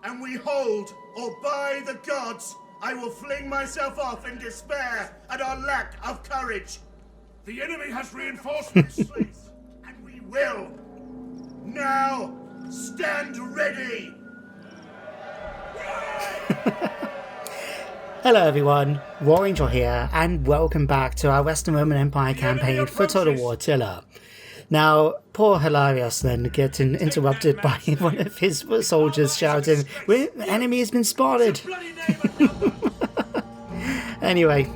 and we hold, or by the gods, I will fling myself off in despair at our lack of courage. The enemy has reinforcements, and we will. Now, stand ready! Hello everyone, War Angel here, and welcome back to our Western Roman Empire campaign for Total War Attila. Now, poor Hilarius then getting interrupted by one of his soldiers shouting, "The enemy has been spotted!" Anyway,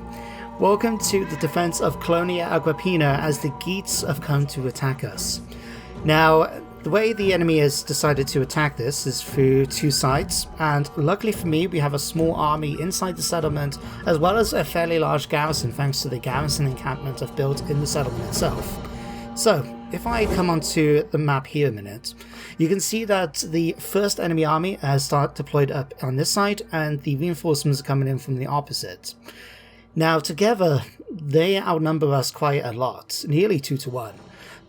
welcome to the defense of Colonial Aggripina as the Geats have come to attack us. Now, the way the enemy has decided to attack this is through two sides, and luckily for me we have a small army inside the settlement as well as a fairly large garrison thanks to the garrison encampment I've built in the settlement itself. So, if I come onto the map here a minute, you can see that the first enemy army has deployed up on this side and the reinforcements are coming in from the opposite. Now together they outnumber us quite a lot, nearly 2 to 1.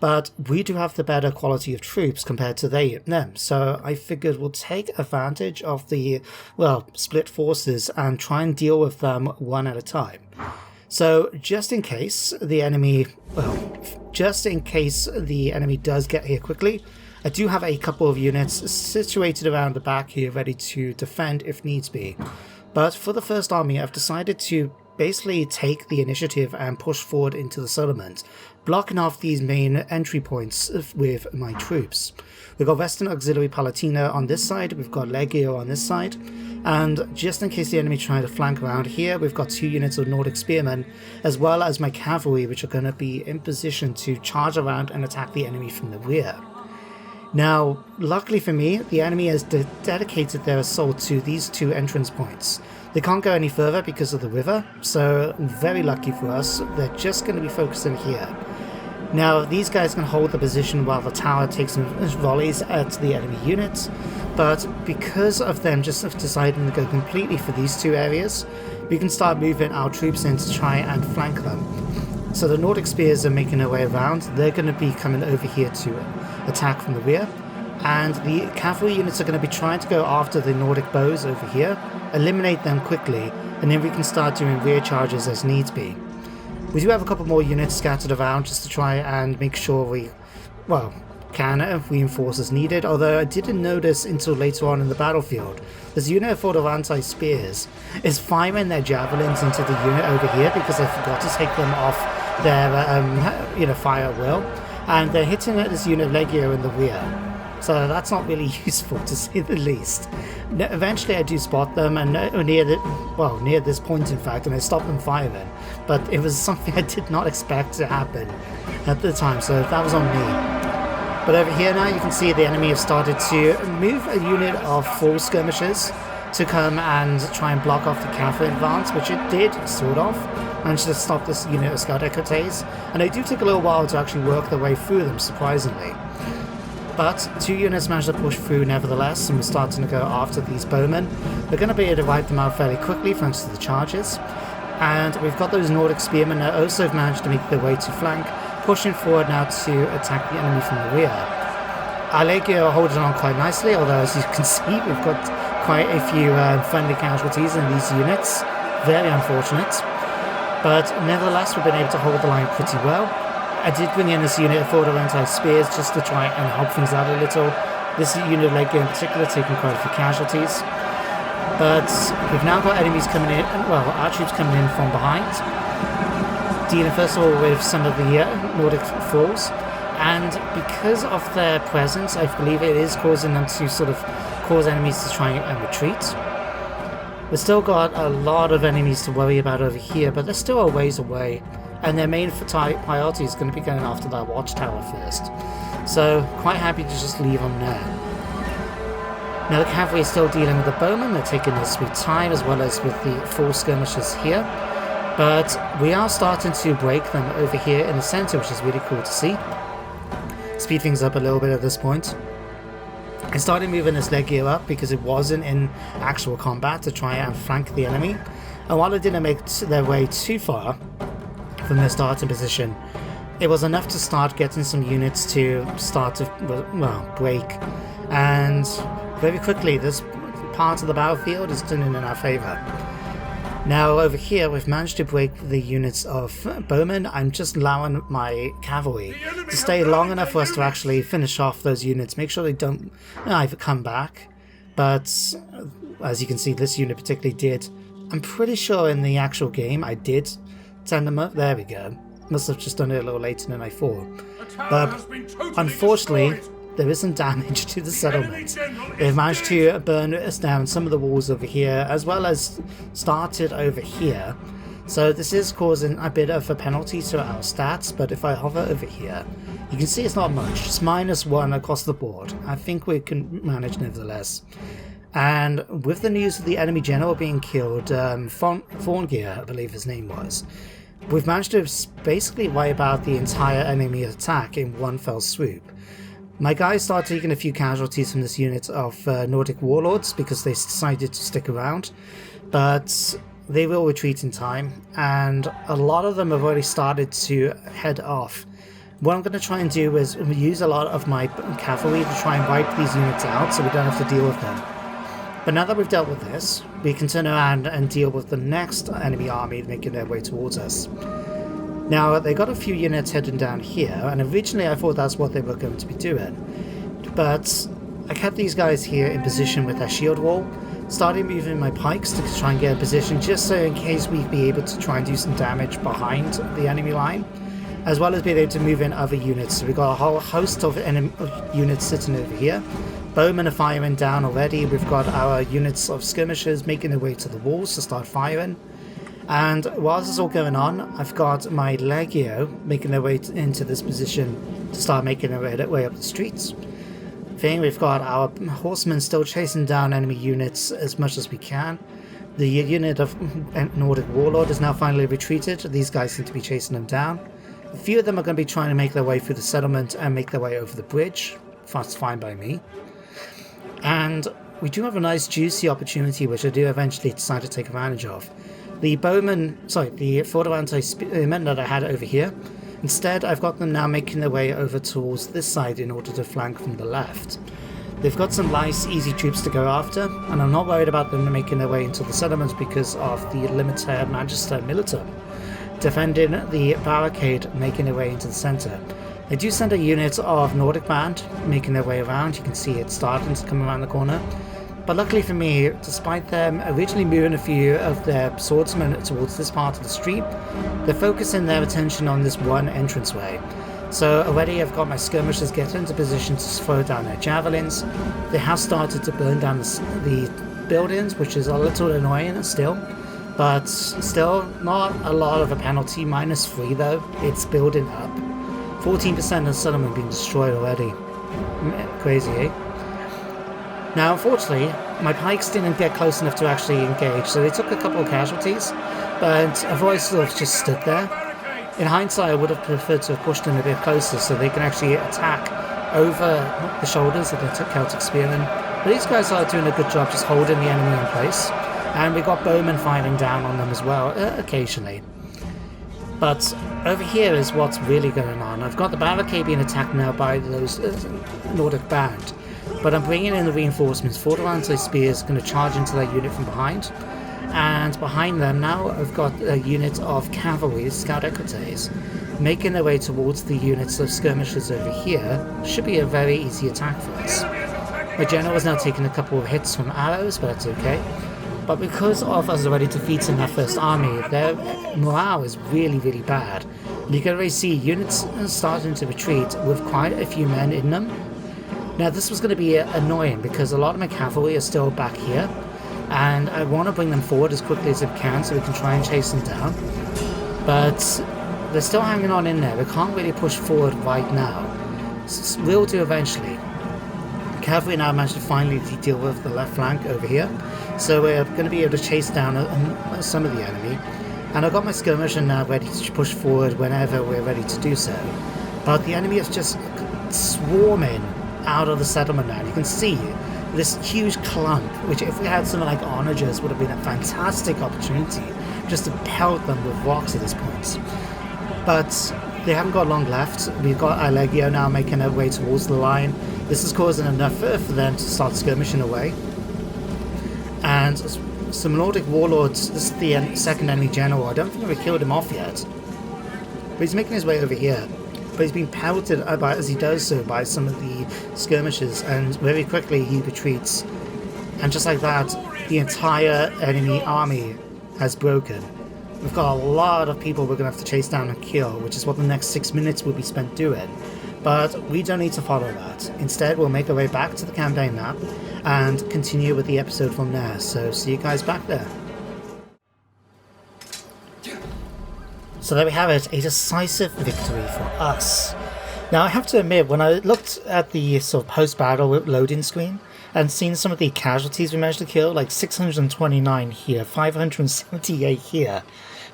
But we do have the better quality of troops compared to them, so I figured we'll take advantage of the, split forces and try and deal with them one at a time. So just in case the enemy does get here quickly, I do have a couple of units situated around the back here ready to defend if needs be. But for the first army, I've decided to basically take the initiative and push forward into the settlement, blocking off these main entry points with my troops. We've got Western Auxiliary Palatina on this side, we've got Legio on this side, and just in case the enemy try to flank around here, we've got 2 units of Nordic Spearmen, as well as my cavalry, which are going to be in position to charge around and attack the enemy from the rear. Now, luckily for me, the enemy has dedicated their assault to these 2 entrance points. They can't go any further because of the river, so very lucky for us, they're just going to be focusing here. Now, these guys can hold the position while the tower takes some volleys at the enemy units, but because of them just deciding to go completely for these 2 areas, we can start moving our troops in to try and flank them. So the Nordic Spears are making their way around, they're going to be coming over here to attack from the rear, and the cavalry units are going to be trying to go after the Nordic bows over here, eliminate them quickly, and then we can start doing rear charges as needs be. We do have a couple more units scattered around just to try and make sure we, can reinforce as needed, although I didn't notice until later on in the battlefield. This unit for the anti-spears is firing their javelins into the unit over here because I forgot to take them off their fire at will, and they're hitting at this unit Legio in the rear. So that's not really useful to say the least. Eventually I do spot them and near this point in fact, and I stop them firing, but it was something I did not expect to happen at the time, so that was on me. But over here now you can see the enemy have started to move a unit of 4 skirmishers to come and try and block off the cavalry advance, which it did, sort of. Managed to stop this unit of scout equites, and they do take a little while to actually work their way through them, surprisingly. But 2 units managed to push through nevertheless, and we're starting to go after these bowmen. We're going to be able to wipe them out fairly quickly thanks to the charges. And we've got those Nordic Spearmen that also have managed to make their way to flank, pushing forward now to attack the enemy from the rear. Our Legio are holding on quite nicely, although as you can see we've got quite a few friendly casualties in these units. Very unfortunate. But nevertheless we've been able to hold the line pretty well. I did bring in this unit of Forte Spears just to try and help things out a little. This unit of Legio in particular taking quite a few casualties. But we've now got enemies coming in, our troops coming in from behind. Dealing first of all with some of the Nordic Falls. And because of their presence, I believe it is causing them to sort of cause enemies to try and retreat. We've still got a lot of enemies to worry about over here, but they're still a ways away. And their main priority is going to be going after that watchtower first. So, quite happy to just leave them there. Now the cavalry is still dealing with the bowmen, they're taking their sweet time, as well as with the 4 skirmishers here. But we are starting to break them over here in the center, which is really cool to see. Speed things up a little bit at this point. I started moving this Legio up because it wasn't in actual combat to try and flank the enemy. And while it didn't make their way too far from their starting position, it was enough to start getting some units to start to, break. And very quickly, this part of the battlefield is turning in our favour. Now over here we've managed to break the units of bowmen. I'm just allowing my cavalry to stay long enough for us to actually finish off those units, make sure they don't either come back. But as you can see, this unit particularly did. I'm pretty sure in the actual game I did send them up. There we go. Must have just done it a little later than I thought. But unfortunately, there is some damage to the settlement. They've managed to burn us down some of the walls over here, as well as started over here. So this is causing a bit of a penalty to our stats, but if I hover over here, you can see it's not much. It's -1 across the board. I think we can manage nevertheless. And with the news of the enemy general being killed, Thorngear, I believe his name was, we've managed to basically wipe out the entire enemy attack in one fell swoop. My guys started taking a few casualties from this unit of Nordic warlords because they decided to stick around, but they will retreat in time, and a lot of them have already started to head off. What I'm going to try and do is use a lot of my cavalry to try and wipe these units out so we don't have to deal with them. But now that we've dealt with this, we can turn around and deal with the next enemy army making their way towards us. Now, they got a few units heading down here, and originally I thought that's what they were going to be doing. But I kept these guys here in position with their shield wall, started moving my pikes to try and get a position just so in case we'd be able to try and do some damage behind the enemy line, as well as being able to move in other units. So we've got a whole host of units sitting over here. Bowmen are firing down already. We've got our units of skirmishers making their way to the walls to start firing. And while this is all going on, I've got my Legio making their way into this position to start making their way up the streets. We've got our horsemen still chasing down enemy units as much as we can. The unit of Nordic Warlord is now finally retreated. These guys seem to be chasing them down. A few of them are going to be trying to make their way through the settlement and make their way over the bridge. That's fine by me. And we do have a nice juicy opportunity which I do eventually decide to take advantage of. The Fordoranti spearmen that I had over here, instead I've got them now making their way over towards this side in order to flank from the left. They've got some nice easy troops to go after, and I'm not worried about them making their way into the settlements because of the Limiter Magister Militum defending the barricade, making their way into the centre. They do send a unit of Nordic Band making their way around. You can see it starting to come around the corner. But luckily for me, despite them originally moving a few of their swordsmen towards this part of the street, they're focusing their attention on this one entranceway. So already I've got my skirmishers getting into position to throw down their javelins. They have started to burn down the buildings, which is a little annoying still. But still not a lot of a penalty. -3 though. It's building up. 14% of the settlement being destroyed already. Crazy, eh? Now, unfortunately, my pikes didn't get close enough to actually engage, so they took a couple of casualties, but I've always sort of just stood there. In hindsight, I would have preferred to have pushed them a bit closer so they can actually attack over the shoulders of the Celtic spearmen. But these guys are doing a good job just holding the enemy in place, and we've got bowmen firing down on them as well, occasionally. But over here is what's really going on. I've got the barricade being attacked now by those Nordic Band. But I'm bringing in the reinforcements. Fordoranti Spears going to charge into that unit from behind. And behind them now I've got a unit of cavalry, Scout Equites, making their way towards the units of skirmishers over here. Should be a very easy attack for us. My general is now taking a couple of hits from arrows, but that's okay. But because of us already defeating that first army, their morale is really, really bad. You can already see units starting to retreat with quite a few men in them. Now this was going to be annoying because a lot of my cavalry are still back here, and I want to bring them forward as quickly as I can so we can try and chase them down. But they're still hanging on in there. We can't really push forward right now. We'll do eventually. Cavalry now managed to finally deal with the left flank over here, so we're going to be able to chase down some of the enemy. And I've got my skirmisher now ready to push forward whenever we're ready to do so. But the enemy is just swarming out of the settlement now. You can see this huge clump, which if we had something like onagers would have been a fantastic opportunity just to pelt them with rocks at this point. But they haven't got long left. We've got our Legio now making their way towards the line. This is causing enough for them to start skirmishing away. And some Nordic warlords, this is the second enemy general, I don't think we killed him off yet. But he's making his way over here. But he's been pelted as he does so by some of the skirmishes, and very quickly he retreats. And just like that, the entire enemy army has broken. We've got a lot of people we're going to have to chase down and kill, which is what the next 6 minutes will be spent doing. But we don't need to follow that. Instead, we'll make our way back to the campaign map and continue with the episode from there. So see you guys back there. So there we have it, a decisive victory for us. Now I have to admit, when I looked at the sort of post-battle loading screen and seen some of the casualties we managed to kill, like 629 here, 578 here,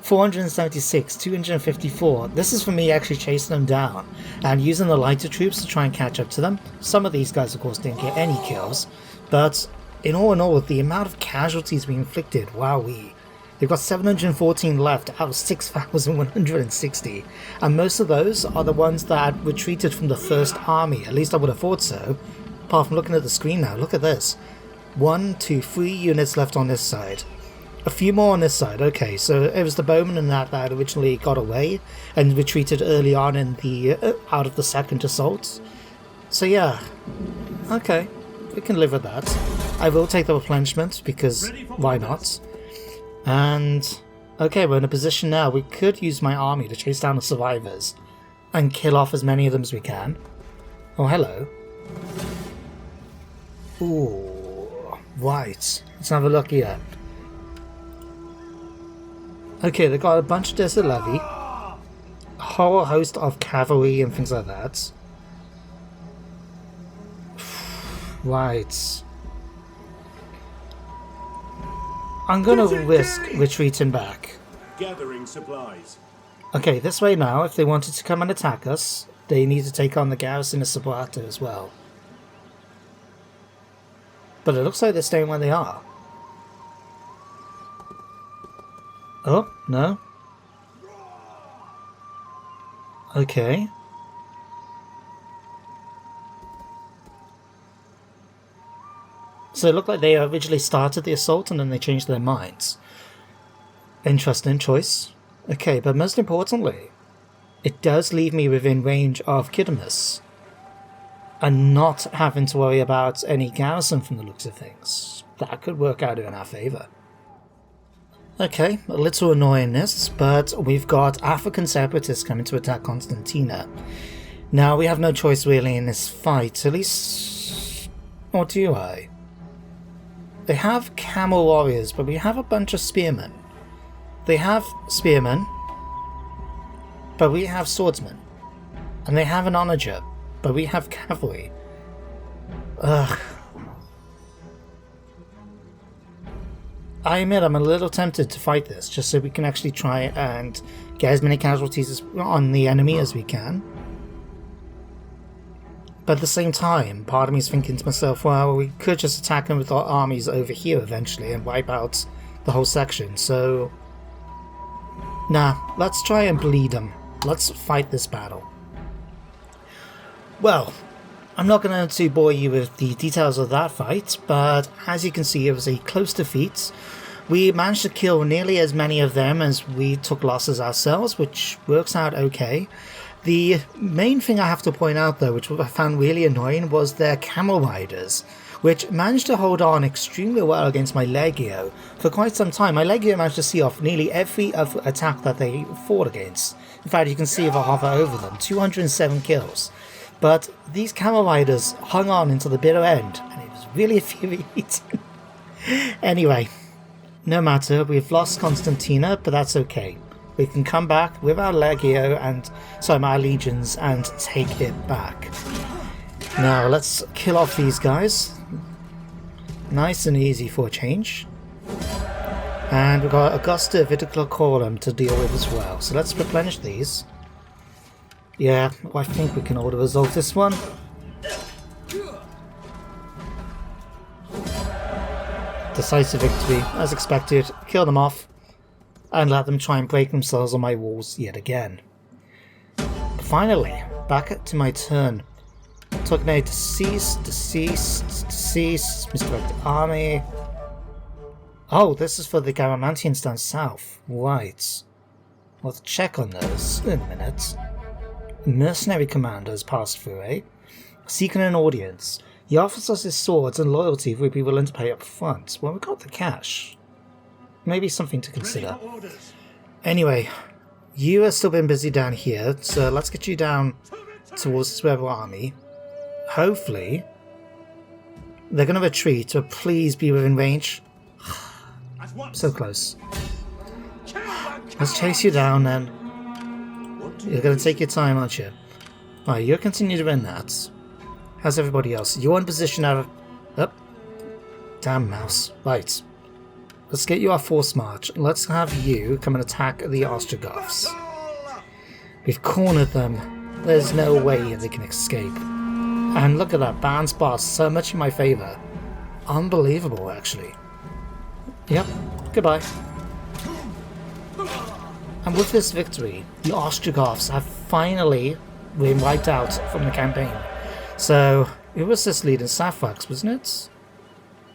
476, 254, this is for me actually chasing them down and using the lighter troops to try and catch up to them. Some of these guys of course didn't get any kills, but in all, the amount of casualties we inflicted, wowee. They've got 714 left out of 6,160, and most of those are the ones that retreated from the first army, at least I would have thought so. Apart from looking at the screen now, look at this. 1, 2, 3 units left on this side. A few more on this side, okay, so it was the bowmen and that originally got away and retreated early on in the out of the second assault. So yeah, okay, we can live with that. I will take the replenishment, because why not? And okay, we're in a position now. We could use my army to chase down the survivors and kill off as many of them as we can. Oh, hello. Ooh, right. Let's have a look here. Okay, they've got a bunch of desert levy, a whole host of cavalry and things like that. Right. I'm gonna risk retreating back. Gathering supplies. Okay, this way now, if they wanted to come and attack us, they need to take on the garrison of Sabrata as well. But it looks like they're staying where they are. Oh, no. Okay. So it looked like they originally started the assault and then they changed their minds. Interesting choice. Okay, but most importantly, it does leave me within range of Kiddamus, and not having to worry about any garrison from the looks of things. That could work out in our favour. Okay, a little annoying this, but we've got African separatists coming to attack Constantina. Now, we have no choice really in this fight, at least... or do I? They have camel warriors, but we have a bunch of spearmen. They have spearmen, but we have swordsmen. And they have an onager, but we have cavalry. Ugh. I admit I'm a little tempted to fight this, just so we can actually try and get as many casualties on the enemy as we can. But at the same time, part of me is thinking to myself, well, we could just attack them with our armies over here eventually and wipe out the whole section, so... Nah, let's try and bleed them. Let's fight this battle. Well, I'm not going to bore you with the details of that fight, but as you can see, it was a close defeat. We managed to kill nearly as many of them as we took losses ourselves, which works out okay. The main thing I have to point out though, which I found really annoying, was their camel riders, which managed to hold on extremely well against my Legio for quite some time. My Legio managed to see off nearly every other attack that they fought against. In fact, you can see if I hover over them, 207 kills. But these camel riders hung on until the bitter end, and it was really infuriating. Anyway, no matter, we've lost Constantina, but that's okay. We can come back with our Legio and, my legions, and take it back. Now, let's kill off these guys. Nice and easy for a change. And we've got Augusta Viticorum to deal with as well. So let's replenish these. Yeah, I think we can auto-resolve this one. Decisive victory, as expected. Kill them off. And let them try and break themselves on my walls yet again. Finally, back to my turn. Tugnae deceased, misdirect army. Oh, this is for the Garamantians down south. Right. We'll have to check on those in a minute. Mercenary commanders passed through, eh? Seeking an audience. He offers us his swords and loyalty if we'd be willing to pay up front. Well, we got the cash. Maybe something to consider. Anyway, you have still been busy down here, so let's get you down towards the rebel army. Hopefully, they're going to retreat, but please be within range. So close. Let's chase you down then. You're going to take your time, aren't you? Alright, you'll continue doing that. How's everybody else? You're in position out of... Oh. Damn mouse. Right. Let's get you our force march. Let's have you come and attack the Ostrogoths. We've cornered them. There's no way they can escape. And look at that. Band's boss. So much in my favour. Unbelievable, actually. Yep. Goodbye. And with this victory, the Ostrogoths have finally been wiped out from the campaign. So, who was this leader? Safax, wasn't it?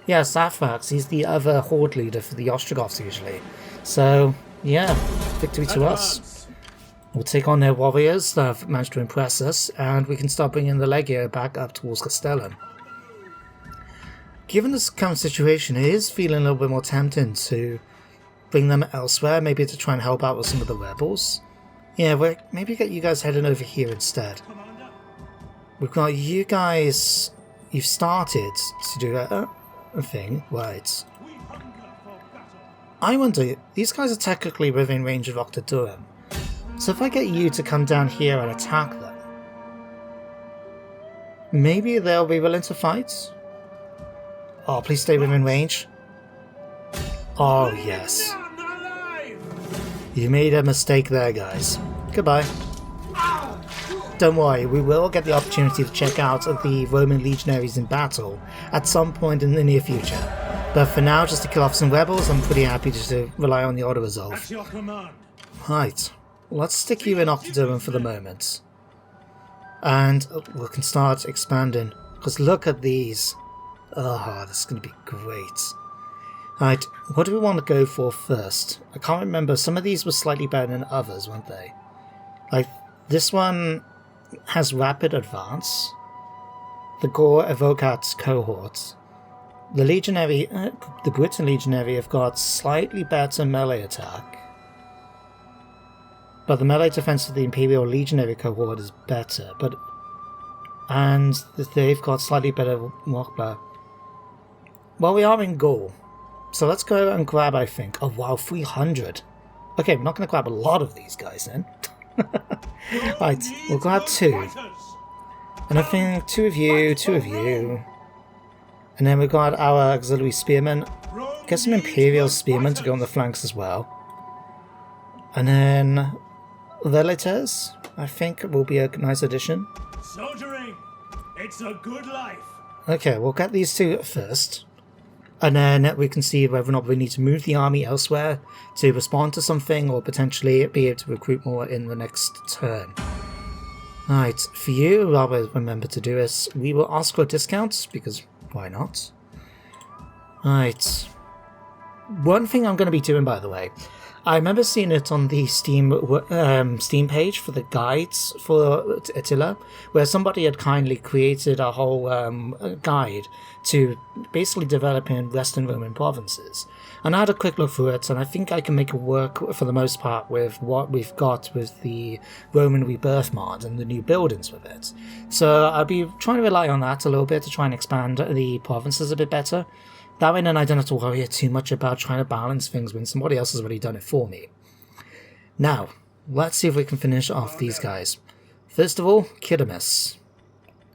Yeah, Safax. He's the other horde leader for the Ostrogoths usually. So, yeah, victory to us. We'll take on their warriors that have managed to impress us, and we can start bringing the Legio back up towards Castellum. Given this current situation, it is feeling a little bit more tempting to bring them elsewhere, maybe to try and help out with some of the rebels. Yeah, maybe get you guys heading over here instead. We've got you guys... You've started to do a thing, right. I wonder, these guys are technically within range of Octodurum. So if I get you to come down here and attack them, maybe they'll be willing to fight? Oh, please stay within range. Oh, yes. You made a mistake there, guys. Goodbye. Don't worry, we will get the opportunity to check out the Roman Legionnaires in battle at some point in the near future. But for now, just to kill off some rebels, I'm pretty happy just to rely on the auto-resolve. Right, let's stick you in Octodurum for the moment. And we can start expanding, because look at these. Oh, this is going to be great. Right, what do we want to go for first? I can't remember, some of these were slightly better than others, weren't they? Like, this one has rapid advance. The Gore Evocat cohort. The Legionary, the Britain Legionary have got slightly better melee attack. But the melee defense of the Imperial Legionary cohort is better, and they've got slightly better Warkbla. Well, we are in goal. So let's go and grab, I think. Oh wow, 300. Okay, we're not going to grab a lot of these guys then. Right, we'll grab 2. And I think 2 of you. And then we've got our auxiliary spearmen. Get some Imperial spearmen to go on the flanks as well. And then Velators, I think, will be a nice addition. Soldiering, it's a good life. Okay, we'll get these 2 first. And then we can see whether or not we need to move the army elsewhere to respond to something, or potentially be able to recruit more in the next turn. Right, for you, I'll remember to do this. We will ask for discounts, because why not? Right. One thing I'm going to be doing, by the way, I remember seeing it on the Steam page for the guides for Attila, where somebody had kindly created a whole guide to basically developing Western Roman provinces. And I had a quick look through it, and I think I can make it work for the most part with what we've got with the Roman Rebirth mod and the new buildings with it. So I'll be trying to rely on that a little bit to try and expand the provinces a bit better. That way then I don't have to worry too much about trying to balance things when somebody else has already done it for me. Now, let's see if we can finish off these guys. First of all, Kidamus.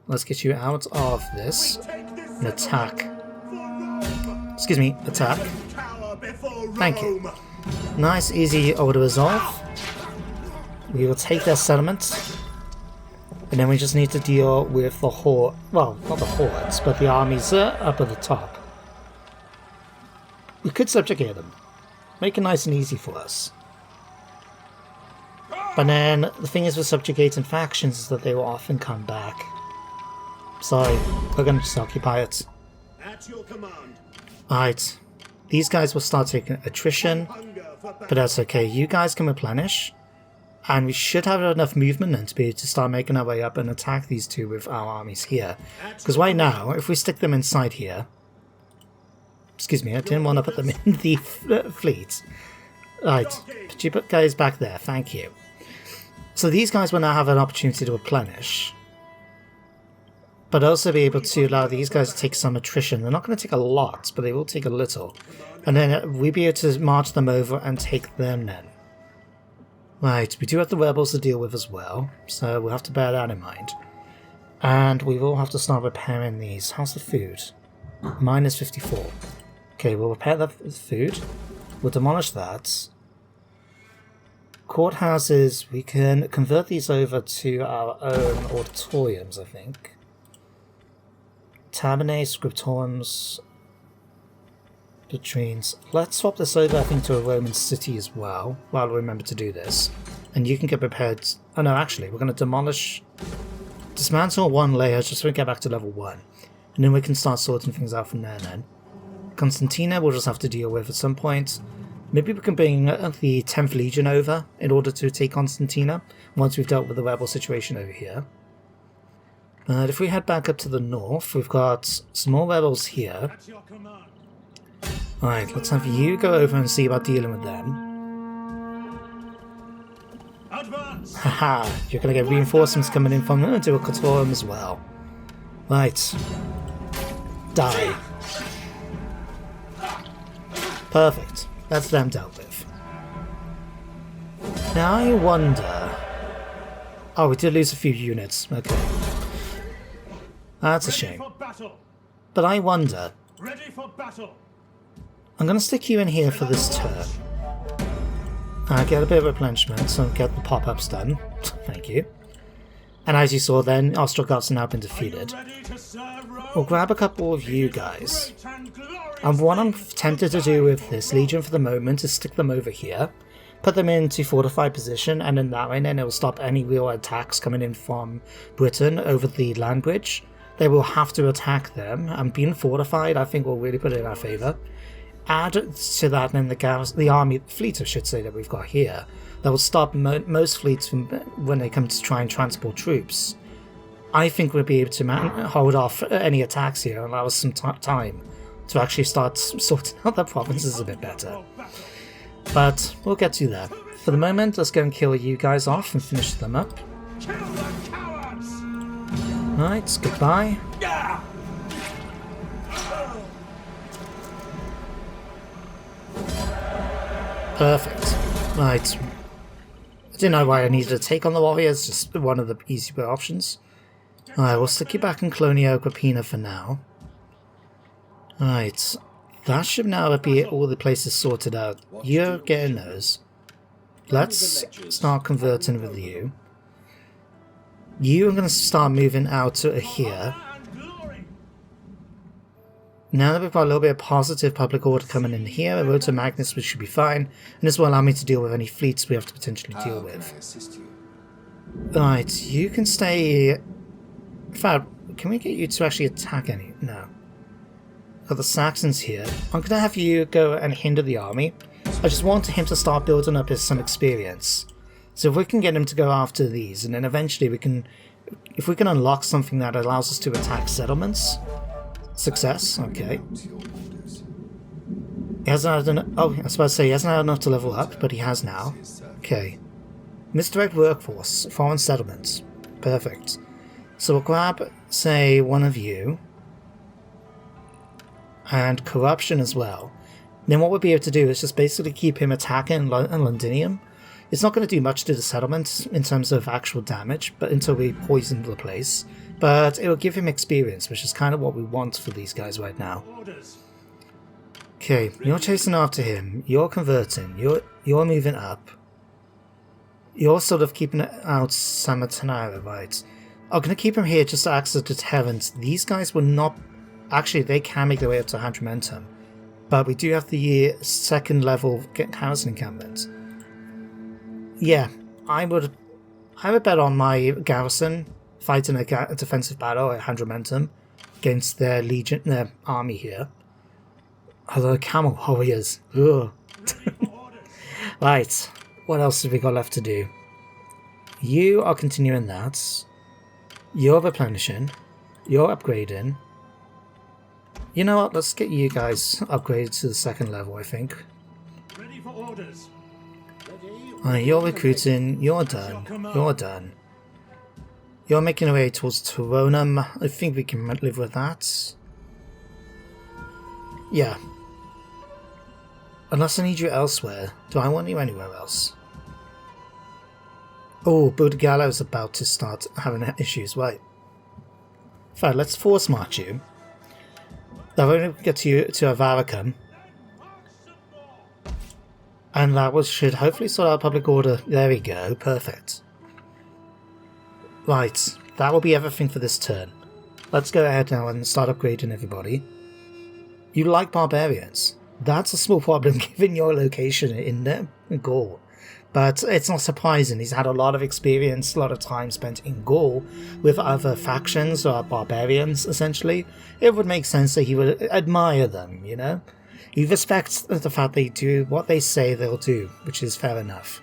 Let's get you out of this and attack. Excuse me, attack. Thank you. Nice, easy auto-resolve. We will take their settlement. And then we just need to deal with the horde. Well, not the hordes, but the armies up at the top. We could subjugate them. Make it nice and easy for us. But then, the thing is with subjugating factions is that they will often come back. Sorry, we're going to just occupy it. At your command. Alright. These guys will start taking attrition, but that's okay. You guys can replenish, and we should have enough movement then to be able to start making our way up and attack these two with our armies here. Because right now, if we stick them inside here... Excuse me, I didn't want to put them in the fleet. Right, put you guys back there, thank you. So these guys will now have an opportunity to replenish, but also be able to allow these guys to take some attrition. They're not going to take a lot, but they will take a little. And then we'll be able to march them over and take them then. Right, we do have the rebels to deal with as well, so we'll have to bear that in mind. And we will have to start repairing these. How's the food? Minus 54. Okay, we'll repair the food. We'll demolish that. Courthouses, we can convert these over to our own auditoriums, I think. Tabernae, scriptoriums, latrines. Let's swap this over, I think, to a Roman city as well, while we remember to do this. And you can get prepared... Oh no, actually, we're going to demolish... Dismantle one layer just so we get back to level 1. And then we can start sorting things out from there then. Constantina we'll just have to deal with at some point. Maybe we can bring the 10th Legion over in order to take Constantina, once we've dealt with the rebel situation over here. But if we head back up to the north, we've got some more rebels here. Alright, let's have you go over and see about dealing with them. Haha, you're going to get reinforcements coming in from Duocatorium as well. Right. Die. Perfect. That's them dealt with. Now I wonder... Oh, we did lose a few units. Okay. That's a shame. But I wonder... I'm going to stick you in here for this turn. Get a bit of replenishment, so get the pop-ups done. Thank you. And as you saw then, Ostrogoths have now been defeated. We'll grab a couple of you guys. And what I'm tempted to do with this Legion for the moment is stick them over here, put them into fortified position, and in that way then it will stop any real attacks coming in from Britain over the land bridge. They will have to attack them, and being fortified I think will really put it in our favour. Add to that then the army, fleet I should say, that we've got here, that will stop most fleets from when they come to try and transport troops. I think we'll be able to hold off any attacks here and allow us some time to actually start sorting out the provinces a bit better. But we'll get to that. For the moment, let's go and kill you guys off and finish them up. Right, goodbye. Perfect. Right. I didn't know why I needed to take on the warriors, just one of the easier options. Alright, we'll stick you back in Colonial Aggripina for now. Right. That should now be all the places sorted out. You're getting those. Let's start converting with you. You are going to start moving out to here. Now that we've got a little bit of positive public order coming in here, a road to Magnus, which should be fine, and this will allow me to deal with any fleets we have to potentially deal with. Right, you can stay... Fab, can we get you to actually attack any? No. Got the Saxons here. I'm going to have you go and hinder the army. I just want him to start building up some experience. So if we can get him to go after these, and then eventually we can... If we can unlock something that allows us to attack settlements... Success, okay. He hasn't had enough. Oh, I was about to say he hasn't had enough to level up, but he has now. Okay. Misdirect workforce, foreign settlements. Perfect. So we'll grab, say, one of you. And corruption as well. Then what we'll be able to do is just basically keep him attacking Londinium. It's not going to do much to the settlement in terms of actual damage, but until we poison the place. But it will give him experience, which is kind of what we want for these guys right now. Okay, you're chasing after him. You're converting. You're moving up. You're sort of keeping out Samatanara, right? I'm going to keep him here just to act as a deterrent. These guys will not... Actually, they can make their way up to Hadrimentum. But we do have the second level housing encampment. Yeah, I would bet on my garrison fighting a defensive battle at Hadrimentum against their legion, their army here. Other camel warriors. Ugh. Right. What else have we got left to do? You are continuing that. You're replenishing. You're upgrading. You know what? Let's get you guys upgraded to the 2nd level, I think. Ready for orders. You're recruiting. You're done. You're done. You're making your way towards Toronum. I think we can live with that. Yeah. Unless I need you elsewhere. Do I want you anywhere else? Oh, Budgallo's about to start having issues, right. Fine, let's force march you. That will get you to Avaricum. And that should hopefully sort out public order. There we go, perfect. Right, that will be everything for this turn. Let's go ahead now and start upgrading everybody. You like barbarians. That's a small problem given your location in Gaul. But it's not surprising, he's had a lot of experience, a lot of time spent in Gaul with other factions or barbarians, essentially. It would make sense that he would admire them, you know? He respects the fact they do what they say they'll do, which is fair enough.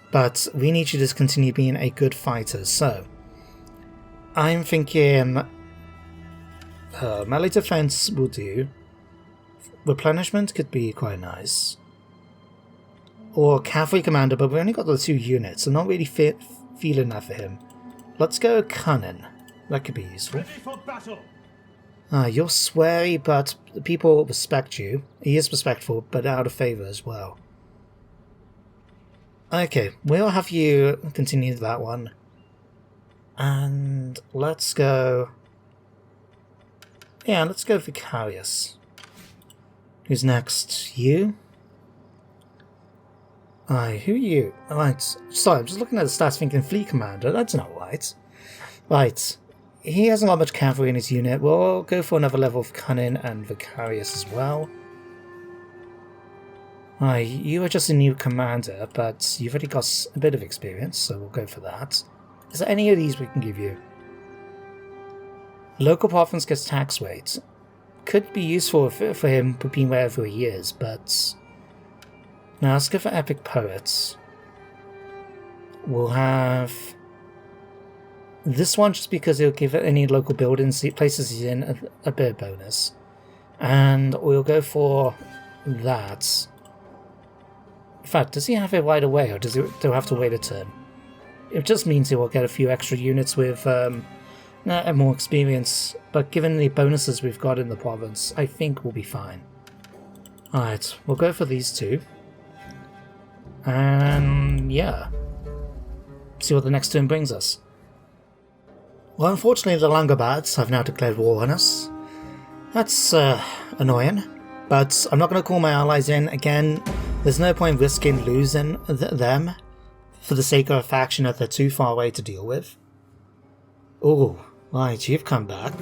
But we need you to continue being a good fighter, so... I'm thinking... melee defense will do. Replenishment could be quite nice. Or cavalry commander, but we only got the 2 units, so not really feeling that for him. Let's go cunning. That could be useful. Ready for battle. You're sweary, but the people respect you. He is respectful, but out of favour as well. Okay, we'll have you continue that one. And let's go... Yeah, let's go Vicarius. Who's next? You? Aye, who are you? Right, sorry, I'm just looking at the stats thinking Fleet Commander, that's not right. Right, he hasn't got much cavalry in his unit. We'll go for another level of Cunning and Vicarius as well. Aye, you are just a new commander, but you've already got a bit of experience, so we'll go for that. Is there any of these we can give you? Local province gets tax rate. Could be useful for him being wherever he is, but... Now let's go for Epic Poets. We'll have this one just because it'll give any local buildings, places he's in, a bit of bonus. And we'll go for that. In fact, does he have it right away, or does he have to wait a turn? It just means he will get a few extra units with more experience, but given the bonuses we've got in the province, I think we'll be fine. Alright, we'll go for these 2. And yeah, see what the next turn brings us. Well, unfortunately the Langobards have now declared war on us. That's annoying, but I'm not going to call my allies in again. There's no point risking losing them for the sake of a faction that they're too far away to deal with. Oh, right, you've come back.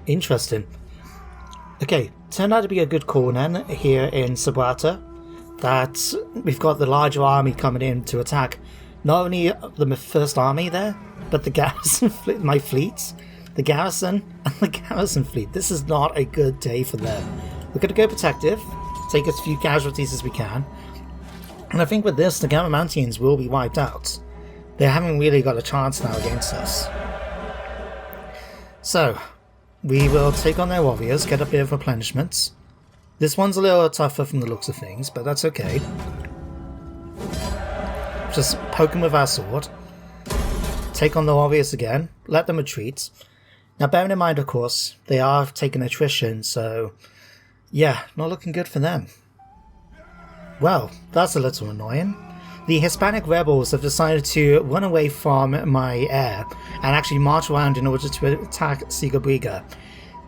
Interesting. Okay, turned out to be a good call then here in Sabrata. That we've got the larger army coming in to attack not only the first army there, but the garrison, my fleets, the garrison and the garrison fleet. This is not a good day for them. We're going to go protective, take as few casualties as we can, and I think with this the Garamantians will be wiped out. They haven't really got a chance now against us. So, we will take on their warriors, get a bit of replenishment. This one's a little tougher from the looks of things, but that's okay. Just poke them with our sword. Take on the warriors again. Let them retreat. Now bearing in mind, of course, they are taking attrition, so... yeah, not looking good for them. Well, that's a little annoying. The Hispanic rebels have decided to run away from my air and actually march around in order to attack Sigabriga.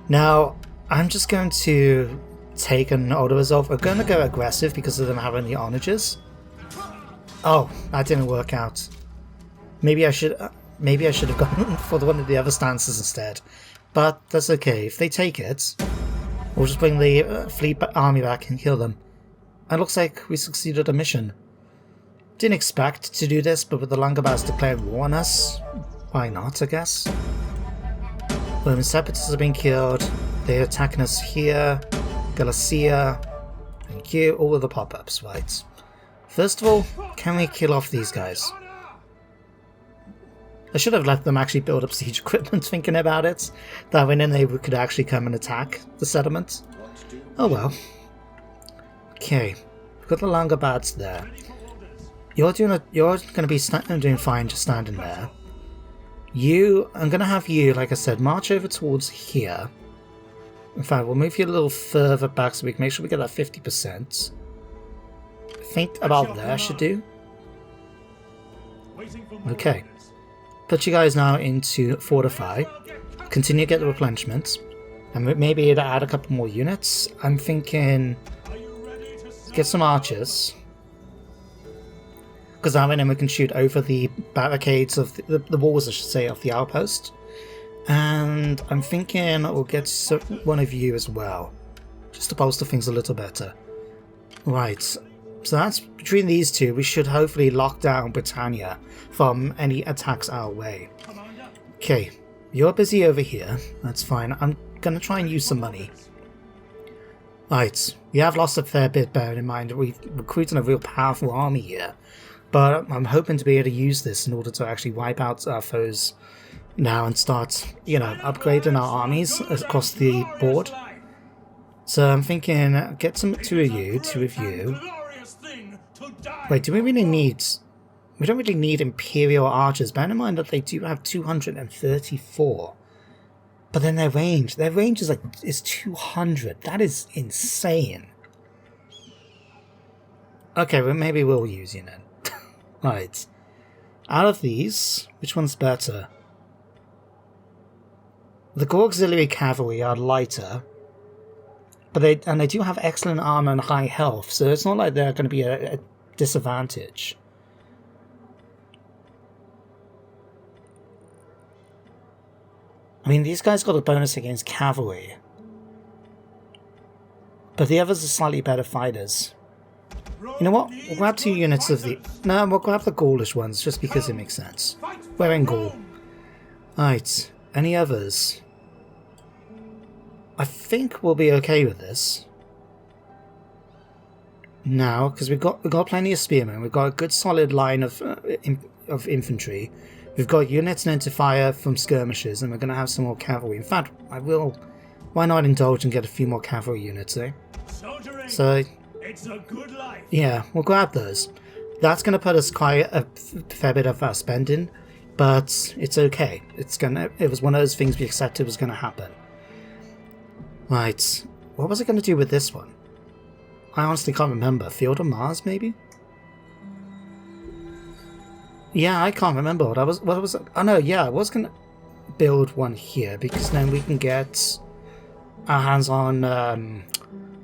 Now, I'm just going to... take an auto resolve. We're going to go aggressive because of them having the onagers. Oh, that didn't work out. Maybe I should have gone for one of the other stances instead. But that's okay. If they take it, we'll just bring the fleet army back and kill them. And it looks like we succeeded a mission. Didn't expect to do this, but with the Langobards declared war on us, why not, I guess? Roman separatists have been killed. They're attacking us here. Galacia. Thank you. All of the pop-ups, right. First of all, can we kill off these guys? I should have let them actually build up siege equipment thinking about it. That way then they could actually come and attack the settlement. Oh well. Okay. We've got the Langobards there. You're going to be doing fine just standing there. I'm going to have you, like I said, march over towards here. In fact, we'll move you a little further back so we can make sure we get that 50%. I think about there should do. Okay. Put you guys now into Fortify. Continue to get the replenishments. And maybe add a couple more units. I'm thinking... Get some archers. Because that way then we can shoot over the barricades of the walls, I should say, of the outpost. And I'm thinking we'll get one of you as well. Just to bolster things a little better. Right. So that's between these two, we should hopefully lock down Britannia from any attacks our way. Okay, you're busy over here. That's fine. I'm going to try and use some money. Right, we have lost a fair bit, bearing in mind that we've recruited a real powerful army here. But I'm hoping to be able to use this in order to actually wipe out our foes now and start, upgrading our armies across the board. So I'm thinking, get two of you. Wait, do we really need... We don't really need Imperial archers. Bear in mind that they do have 234. But then their range is 200. That is insane. Okay, well maybe we'll use you then. Right. Out of these, which one's better? The Gaul Auxiliary Cavalry are lighter. But they do have excellent armor and high health, so it's not like they're going to be a disadvantage. I mean, these guys got a bonus against cavalry. But the others are slightly better fighters. You know what? We'll grab 2 units of the... No, we'll grab the Gaulish ones, just because it makes sense. We're in Gaul. Right. Any others? I think we'll be okay with this. Now, because we've got plenty of spearmen, we've got a good solid line of infantry. We've got units known to fire from skirmishes, and we're going to have some more cavalry. In fact, why not indulge and get a few more cavalry units, eh? So, it's a good life. Yeah, we'll grab those. That's going to put us quite a fair bit of our spending, but it's okay. It was one of those things we accepted was going to happen. Right, what was I going to do with this one? I honestly can't remember. Field of Mars, maybe? Yeah, I can't remember what was it? Oh no, yeah, I was going to build one here, because then we can get our hands on,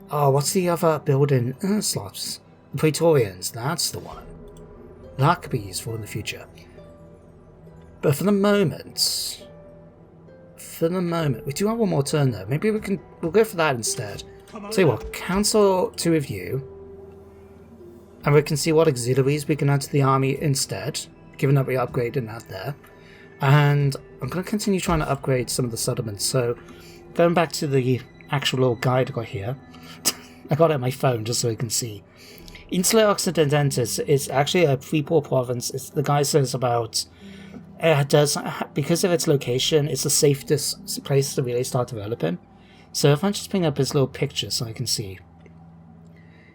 what's the other building slots? The Praetorians, that's the one. That could be useful in the future. But for the moment, we do have one more turn though. Maybe we'll go for that instead. Tell you what, cancel 2 of you. And we can see what auxiliaries we can add to the army instead, given that we upgraded that there. And I'm going to continue trying to upgrade some of the settlements. So, going back to the actual little guide I got here. I got it on my phone just so you can see. Insula Occidentis is actually a Freeport province. The guy says about... because of its location, it's the safest place to really start developing. So if I just bring up his little picture so I can see.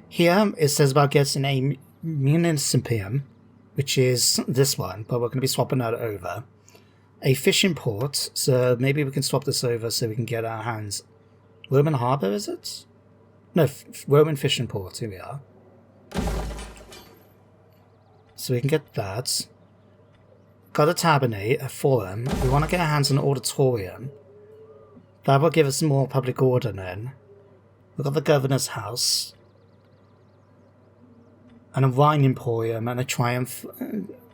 Here, it says about getting a Municipum, which is this one, but we're going to be swapping that over. A fishing port, so maybe we can swap this over so we can get our hands... Roman Harbour, is it? No, Roman fishing port, here we are. So we can get that. Got a tabernate, a forum. We want to get our hands on an auditorium. That will give us more public order then. We've got the governor's house. And a wine emporium and a triumph.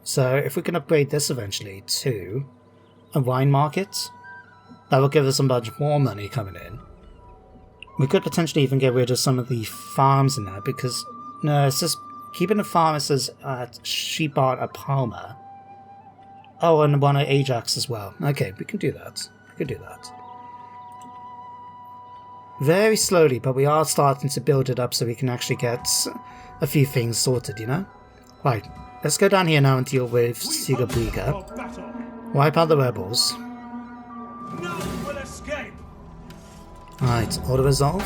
So if we can upgrade this eventually to a wine market, that will give us a bunch more money coming in. We could potentially even get rid of some of the farms in there because... No, it's just keeping the farms as sheep barn at Palma. Oh, and one at Ajax as well. Okay, we can do that. Very slowly, but we are starting to build it up so we can actually get a few things sorted, you know? Right, let's go down here now and deal with Sigabriga. Wipe out the rebels. None will escape. Alright, auto resolve.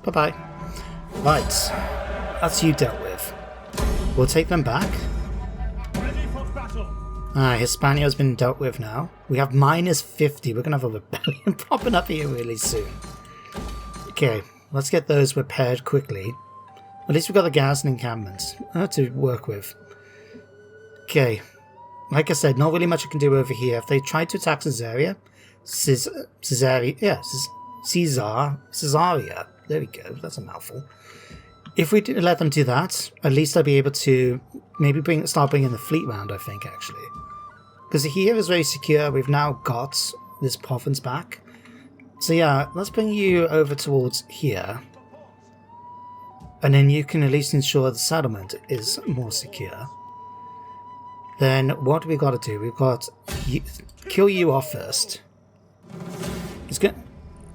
Bye-bye. Right, that's you dealt with. We'll take them back. Ready for battle. Hispania's been dealt with now. We have -50. We're gonna have a rebellion popping up here really soon. Okay, let's get those repaired quickly. At least we've got the garrison encampments to work with. Okay, like I said, not really much I can do over here. If they try to attack Caesarea, Caesarea, there we go, that's a mouthful. If we let them do that, at least I'll be able to maybe start bringing the fleet round, I think, actually. Because here is very secure, we've now got this province back. So yeah, let's bring you over towards here. And then you can at least ensure the settlement is more secure. Then what we got to do, we've got kill you off first. It's good.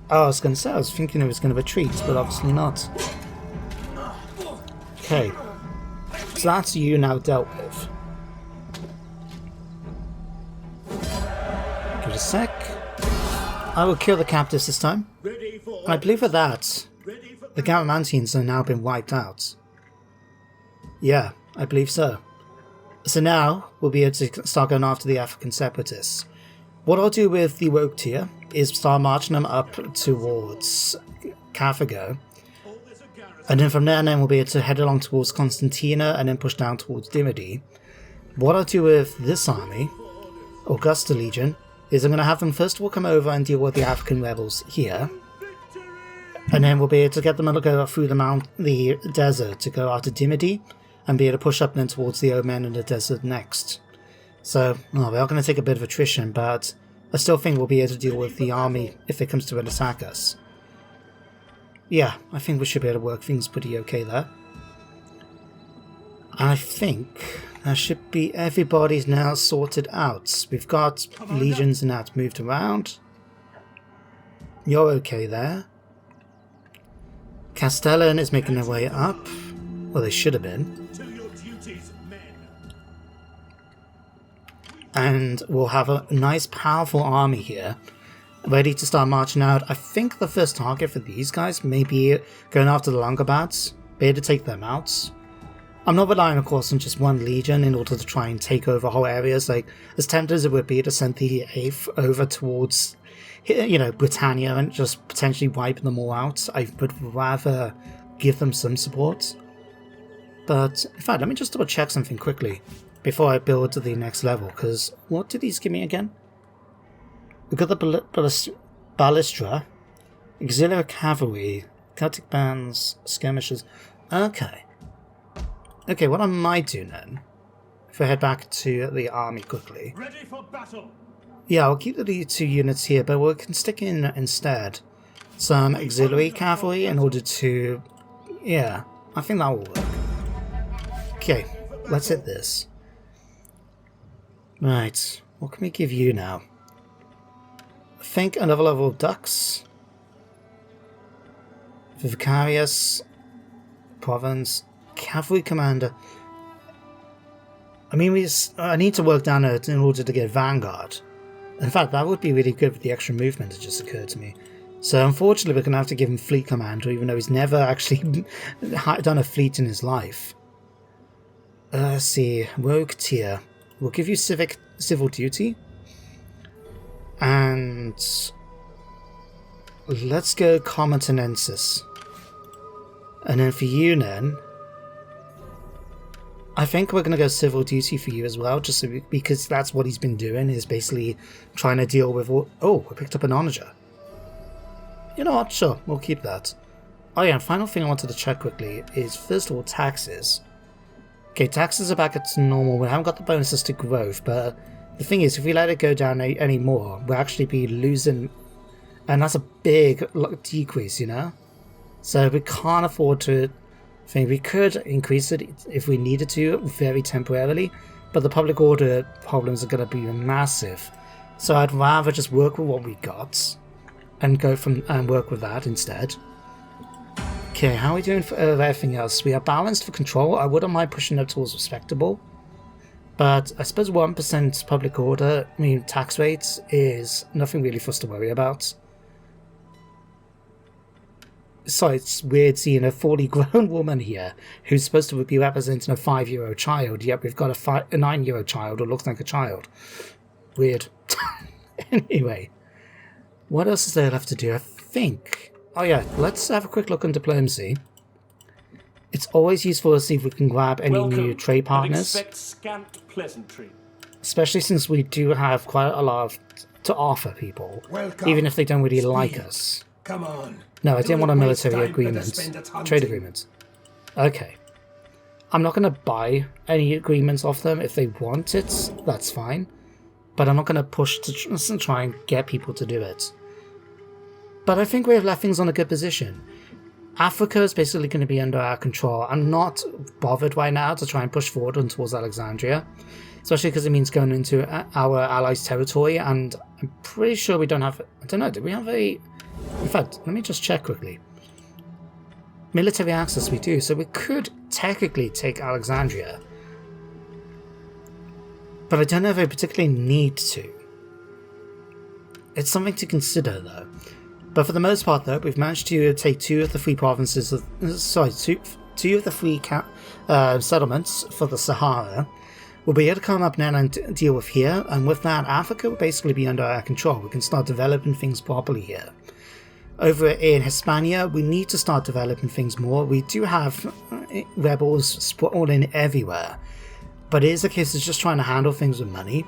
Oh, I was going to say, I was thinking it was going to retreat, but obviously not. Okay, so that's you now dealt with. Give it a sec. I will kill the captives this time. And I believe with that, the Garamantians have now been wiped out. Yeah, I believe so. So now, we'll be able to start going after the African separatists. What I'll do with the Rogue tier is start marching them up towards Carthago. And then from there we'll be able to head along towards Constantina and then push down towards Dimity. What I'll do with this army, Augusta Legion, is I'm going to have them first of all come over and deal with the African rebels here. And then we'll be able to get them to go through the desert to go after Dimity and be able to push up then towards the Omen in the desert next. So, well, we are going to take a bit of attrition, but I still think we'll be able to deal with the army if it comes to attack us. Yeah, I think we should be able to work things pretty okay there. I think that should be everybody's now sorted out. We've got legions and that moved around. You're okay there. Castellan is making their way up. Well, they should have been. And we'll have a nice powerful army here, ready to start marching out. I think the first target for these guys may be going after the Longobards, be able to take them out. I'm not relying, of course, on just one legion in order to try and take over whole areas. Like, as tempted as it would be to send the 8th over towards, you know, Britannia and just potentially wipe them all out, I would rather give them some support. But, in fact, let me just double check something quickly before I build to the next level, because what did these give me again? We got the Ballistra, Auxiliary Cavalry, Celtic Bands, Skirmishers. Okay. Okay, what I might do then, if I head back to the army quickly. Ready for battle. Yeah, I'll keep the 2 units here, but we can stick in instead some Auxiliary Cavalry in order to... Yeah, I think that will work. Okay, let's hit this. Right, what can we give you now? I think another level of ducks. Vicarius, Province, Cavalry Commander. I mean, I need to work down it in order to get Vanguard. In fact, that would be really good with the extra movement that just occurred to me. So unfortunately, we're going to have to give him Fleet Commander, even though he's never actually done a fleet in his life. Let's see, Rogue tier. We'll give you Civil Duty. And let's go Comitanensis. And then for you then, I think we're going to go Civil Duty for you as well, just so because that's what he's been doing, is basically trying to deal with all... Oh, we picked up an onager. You know what, sure, we'll keep that. Oh yeah, and final thing I wanted to check quickly is, first of all, taxes. Okay, taxes are back at normal. We haven't got the bonuses to growth, but the thing is, if we let it go down any more, we'll actually be losing, and that's a big decrease, you know? So we can't afford to think. We could increase it if we needed to, very temporarily, but the public order problems are going to be massive. So I'd rather just work with what we got and go from and work with that instead. Okay, how are we doing for everything else? We are balanced for control. I wouldn't mind pushing up towards respectable. But I suppose 1% public order, tax rates, is nothing really for us to worry about. So it's weird seeing a fully grown woman here who's supposed to be representing a 5-year-old child, yet we've got a 9-year-old child who looks like a child. Weird. Anyway, what else is there left to do? I think... Oh yeah, let's have a quick look on diplomacy. It's always useful to see if we can grab any new trade partners. Expect scant pleasantry. Especially since we do have quite a lot to offer people, even if they don't really like us. Come on. No, I didn't want a military agreement. Trade agreement. Okay. I'm not going to buy any agreements off them. If they want it, that's fine. But I'm not going to push to try and get people to do it. But I think we have left things on a good position. Africa is basically going to be under our control. I'm not bothered right now to try and push forward towards Alexandria. Especially because it means going into our allies' territory. And I'm pretty sure we don't have... I don't know, do we have a... In fact, let me just check quickly. Military access we do, so we could technically take Alexandria. But I don't know if we particularly need to. It's something to consider, though. But for the most part, though, we've managed to take 2 of the 3 provinces of... Sorry, two of the 3 settlements for the Sahara. We'll be able to come up now and deal with here, and with that, Africa will basically be under our control. We can start developing things properly here. Over in Hispania, we need to start developing things more. We do have rebels sprawling everywhere, but it is a case of just trying to handle things with money.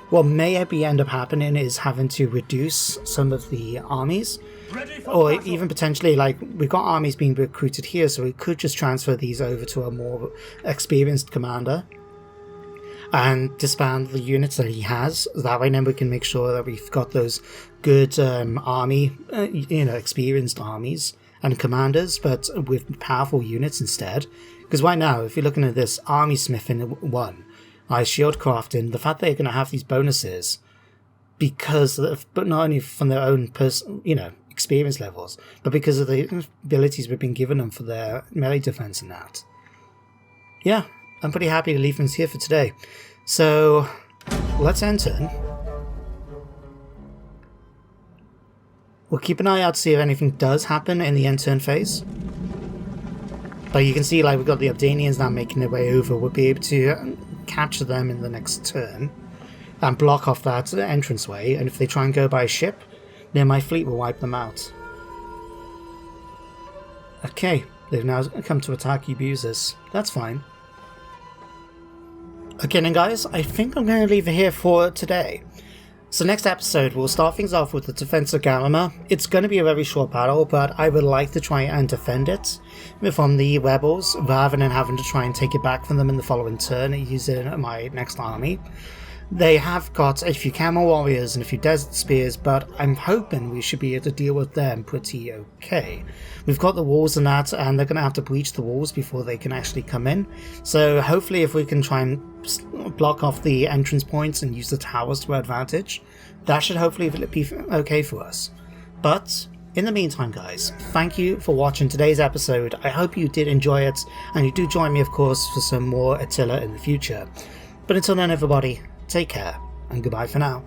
What may end up happening is having to reduce some of the armies, or even potentially, like, we've got armies being recruited here, so we could just transfer these over to a more experienced commander and disband the units that he has. That way then we can make sure that we've got those good army, experienced armies and commanders, but with powerful units instead. Because right now, if you're looking at this army smithing 1, shield crafting, the fact that they're going to have these bonuses because of, but not only from their own experience levels, but because of the abilities we've been given them for their melee defense and that. Yeah, I'm pretty happy to leave things here for today. So, let's end turn. We'll keep an eye out to see if anything does happen in the end turn phase. But you can see, like, we've got the Abdanians now making their way over. We'll be able to capture them in the next turn and block off that entranceway. And if they try and go by ship, then my fleet will wipe them out. Okay, they've now come to attack Eubuses. That's fine. Okay then guys, I think I'm going to leave it here for today. So next episode, we'll start things off with the defense of Galima. It's going to be a very short battle, but I would like to try and defend it from the rebels, rather than having to try and take it back from them in the following turn using my next army. They have got a few camel warriors and a few desert spears, but I'm hoping we should be able to deal with them pretty okay. We've got the walls and that, and they're going to have to breach the walls before they can actually come in. So hopefully if we can try and block off the entrance points and use the towers to our advantage, that should hopefully be okay for us. But in the meantime guys, thank you for watching today's episode. I hope you did enjoy it, and you do join me of course for some more Attila in the future. But until then everybody, take care, and goodbye for now.